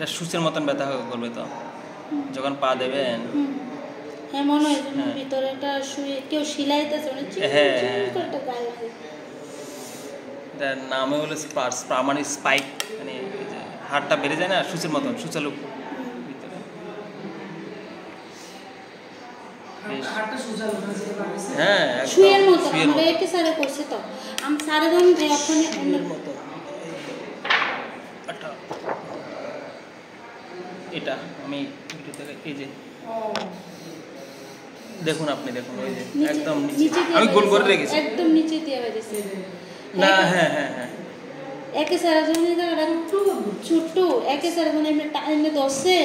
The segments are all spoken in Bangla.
এটা সুচের মতন ব্যথা করবে তো যখন পা দেবেন। হ্যাঁ মনে হয় ভিতরেটা শুয়ে কেউ সিলাইতেছে মানে এটার নামে হলো স্পার্স মানে স্পাইক, মানে হাড়টা বেড়ে যায় না সুচের মতন সুচালু ভিতরে। হ্যাঁ শুয়ের মতো আমরা একে সারে করছে তো আমি সারে দাম যে ওখানে শুয়ের মতো। এটা আমি ভিডিও থেকে এই যে দেখুন আপনি দেখুন ওই যে একদম নিচে আমি গোল করে রেখেছি একদম নিচে দিয়ে বেরিয়েছে না। হ্যাঁ হ্যাঁ হ্যাঁ একে সারা জন্য ছোট্ট একে সারা মানে এমনি টাইমে দশে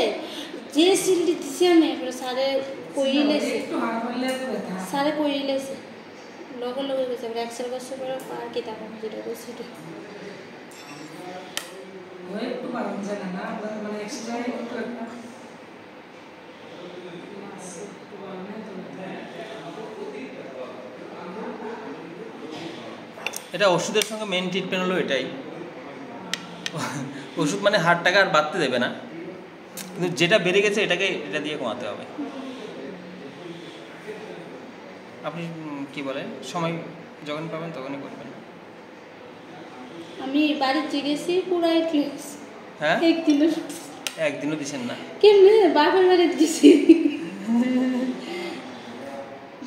যে সিলটি দিছি আমি সারে কইলেছে সারে কইলেছে লগে লগে গেছে আমরা 100 বছর পরে আর কি টাকা যেটা করছি একটু বাড়ানো যায় না মানে এক্সট্রা একটু একটা এটা ওষুধের সঙ্গে মেন ট্রিটমেন্ট হলো এটাই। ওষুধ মানে হাড়টাকে আর বাড়তে দেবে না, কিন্তু যেটা বেড়ে গেছে এটাকে এটা দিয়ে কমাতে হবে। আপনি কি বলেন সময় যখন পাবেন তখনই করবেন। আমি বাড়িতে গেছি পুরাই ক্লিপস। হ্যাঁ একদিনও দিছেন না কেমনে বাবার বাড়িতে গেছি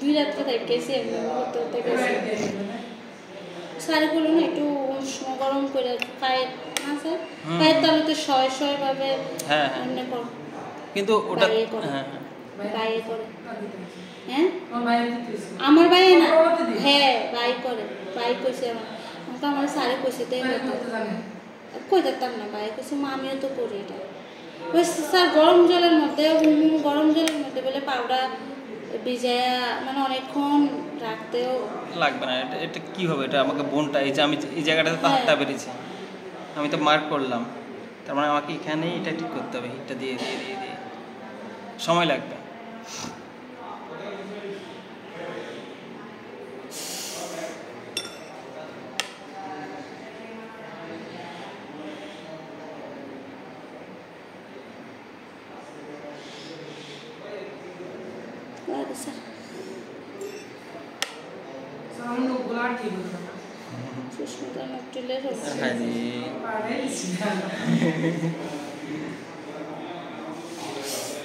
2 রাত্রে থাকেছি আমি করতে গেছি শাড়িগুলো না একটু গরম করে পায়ের না স্যার পায়ের তালুতে শয় ভাবে এমনি কর কিন্তু ওটা বাইরে করে হ্যাঁ আমার বাইরে না হ্যাঁ বাই করে বাই কইছে আমাকে আমার শাড়ি কইছে তাই কই দেখতাম না বাই কইছে মা আমিও তো করি এটা ওই স্যার গরম জলের মধ্যে বলে পাউডার ভিজায়া মানে অনেকক্ষণ রাখতেও লাগবে না। এটা কি হবে, এটা আমাকে বোনটা এই যে আমি এই জায়গাটাতে তো হাতটা বেরিয়েছে আমি তো মার্ক করলাম, তার মানে আমাকে এখানেই এটা ঠিক করতে হবে। হিটটা দিয়ে দিয়ে দিয়ে দিয়ে সময় লাগবে।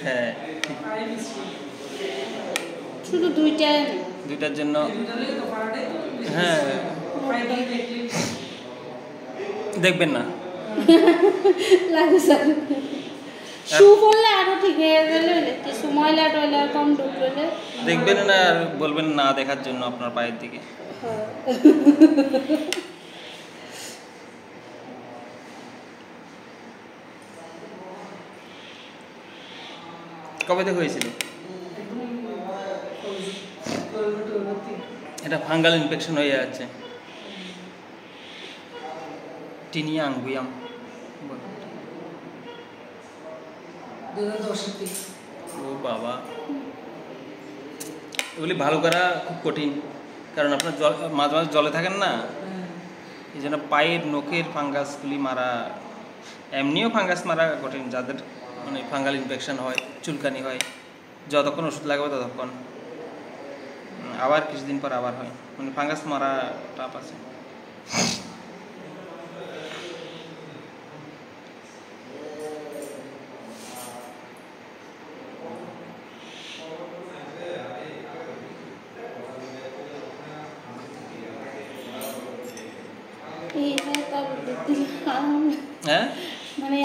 হ্যাঁ শুধু দুইটার জন্য হ্যাঁ দেখবেন না লাগে স্যার শু পড়লে আরো ঠিক হয়ে গেলে কিছু ময়লা টয়লা কম ঢুকলে দেখবেন না আর বলবেন না দেখার জন্য আপনার পায়ের দিকে। কবে থেকে হয়েছিল? এটা ফাঙ্গাল ইনফেকশন হয়ে যাচ্ছে, টিনিয়া আঙ্গুয়াম। ও বাবা, এগুলি ভালো করা খুব কঠিন, কারণ আপনার মাঝে মাঝে জলে থাকেন না, এই জন্য পায়ের নখের ফাঙ্গাসগুলি মারা, এমনিও ফাঙ্গাস মারা কঠিন যাদের মানে ফাঙ্গাল ইনফেকশন হয়, চুলকানি হয়, যতক্ষণ ওষুধ লাগাবে ততক্ষণ, আবার কিছুদিন পর আবার হয়, মানে ফাঙ্গাস মারা টাপ আছে। মানে